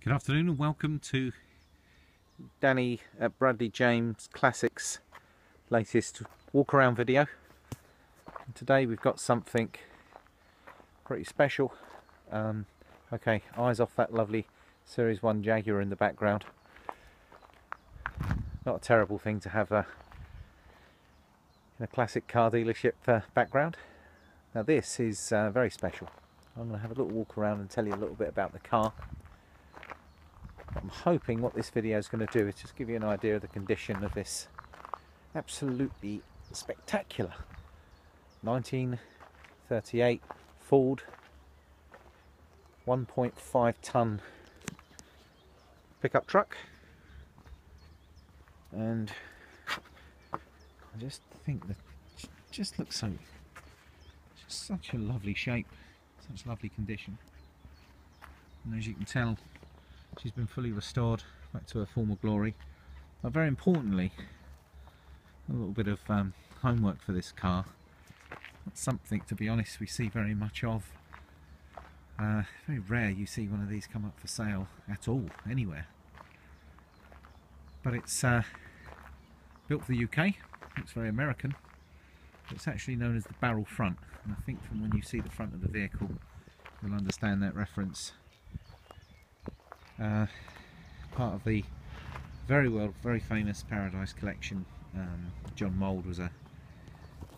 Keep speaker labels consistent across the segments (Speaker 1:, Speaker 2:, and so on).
Speaker 1: Good afternoon and welcome to Danny at Bradley James Classics latest walk around video. And today we've got something pretty special. Okay, eyes off that lovely Series 1 Jaguar in the background. Not a terrible thing to have in a classic car dealership background. Now this is very special. I'm going to have a little walk around and tell you a little bit about the car. I'm hoping what this video is going to do is just give you an idea of the condition of this absolutely spectacular 1938 Ford 1.5 ton pickup truck. And I just think that it just looks so, just such a lovely shape, such lovely condition. And as you can tell, she's been fully restored back to her former glory. But very importantly, a little bit of homework for this car. That's something, to be honest, we see very much of. Very rare you see one of these come up for sale at all, anywhere. But it's built for the UK, looks very American. It's actually known as the barrel front, and I think from when you see the front of the vehicle you'll understand that reference. Part of the very famous Paradise collection. John Mould was a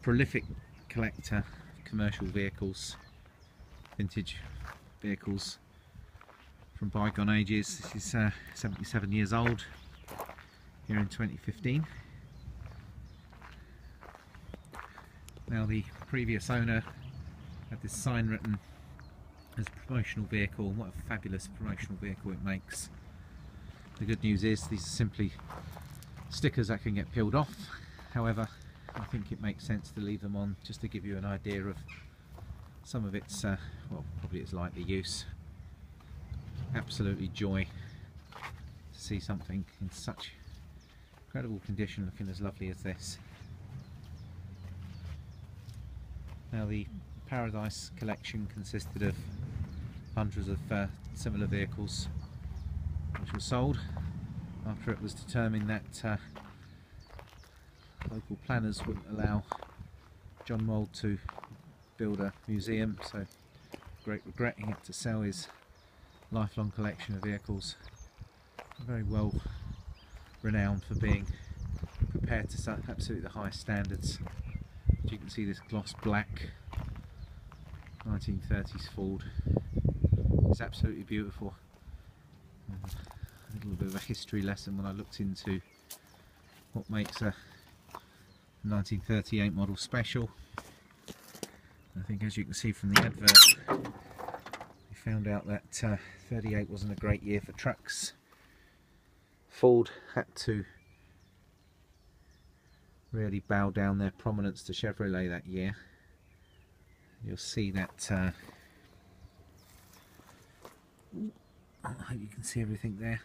Speaker 1: prolific collector of commercial vehicles, vintage vehicles from bygone ages. This is 77 years old here in 2015. Now the previous owner had this sign written as a promotional vehicle, and what a fabulous promotional vehicle it makes. The good news is these are simply stickers that can get peeled off. However, I think it makes sense to leave them on just to give you an idea of some of its, well, probably its likely use. Absolutely joy to see something in such incredible condition looking as lovely as this. Now the Paradise collection consisted of hundreds of similar vehicles which were sold after it was determined that local planners wouldn't allow John Mould to build a museum, so great regret he had to sell his lifelong collection of vehicles. Very well renowned for being prepared to absolutely the highest standards. As you can see, this gloss black 1930s Ford is absolutely beautiful. A little bit of a history lesson when I looked into what makes a 1938 model special. I think, as you can see from the advert, we found out that 38 wasn't a great year for trucks. Ford had to really bow down their prominence to Chevrolet that year. You'll see that I hope you can see everything there,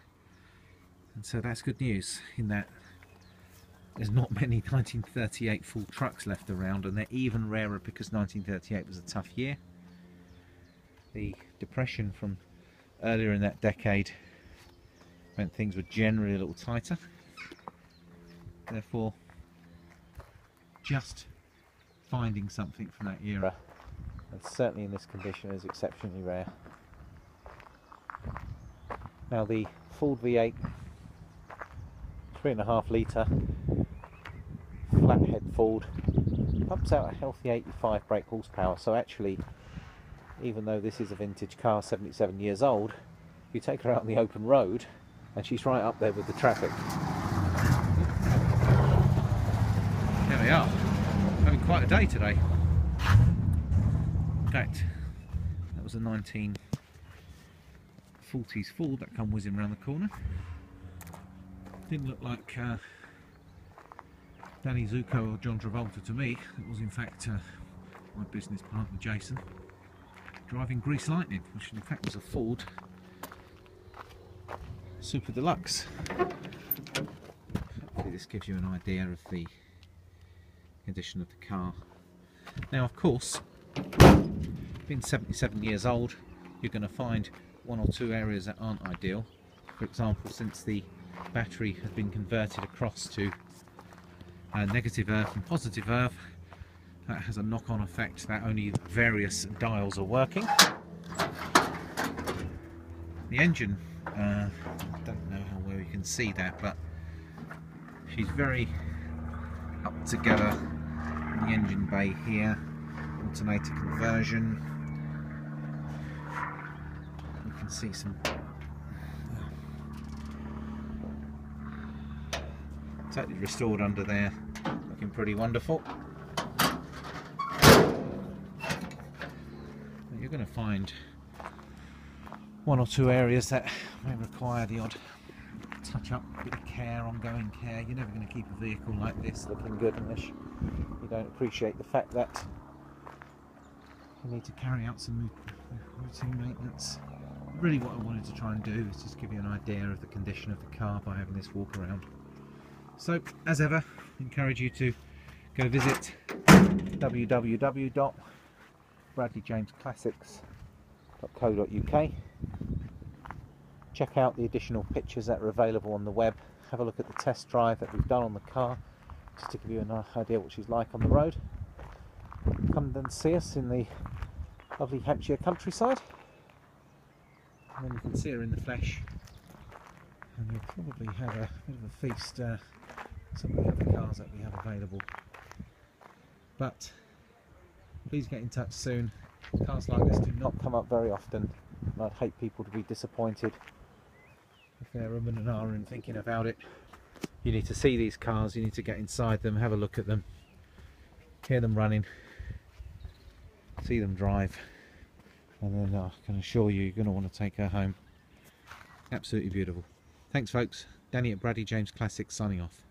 Speaker 1: and so that's good news in that there's not many 1938 Ford trucks left around, and they're even rarer because 1938 was a tough year. The depression from earlier in that decade meant things were generally a little tighter, therefore just finding something from that era, and certainly in this condition, is exceptionally rare. Now the Ford V8 3.5 litre flathead Ford pumps out a healthy 85 brake horsepower, so actually, even though this is a vintage car 77 years old, you take her out on the open road and she's right up there with the traffic. There we are, having quite a day today. In fact, that was a 1940s Ford that come whizzing around the corner. Didn't look like Danny Zuko or John Travolta to me. It was in fact my business partner Jason driving Grease Lightning, which in fact was a Ford Super Deluxe. Hopefully this gives you an idea of the condition of the car. Now, of course, being 77 years old, you're going to find one or two areas that aren't ideal. For example, since the battery has been converted across to negative earth and positive earth, that has a knock-on effect that only various dials are working. The engine, I don't know how well you can see that, but she's very up together in the engine bay here. Alternator conversion. You can see some totally restored under there, looking pretty wonderful. You're going to find one or two areas that may require the odd touch up, bit of care, ongoing care. You're never going to keep a vehicle like this looking good unless you don't appreciate the fact that you need to carry out some routine maintenance. Really what I wanted to try and do is just give you an idea of the condition of the car by having this walk around. So as ever, I encourage you to go visit www.bradleyjamesclassics.co.uk. check out the additional pictures that are available on the web, have a look at the test drive that we've done on the car, just to give you an idea what she's like on the road. Come and see us in the lovely Hampshire countryside, and then you can see her in the flesh, and you'll probably have a bit of a feast some of the other cars that we have available. But please get in touch soon. Cars like this do not come up very often, and I'd hate people to be disappointed if they're umming and ahhing thinking about it. You need to see these cars, you need to get inside them, have a look at them, hear them running, see them drive, and then I can assure you, you're going to want to take her home. Absolutely beautiful. Thanks folks. Danny at Bradley James Classics signing off.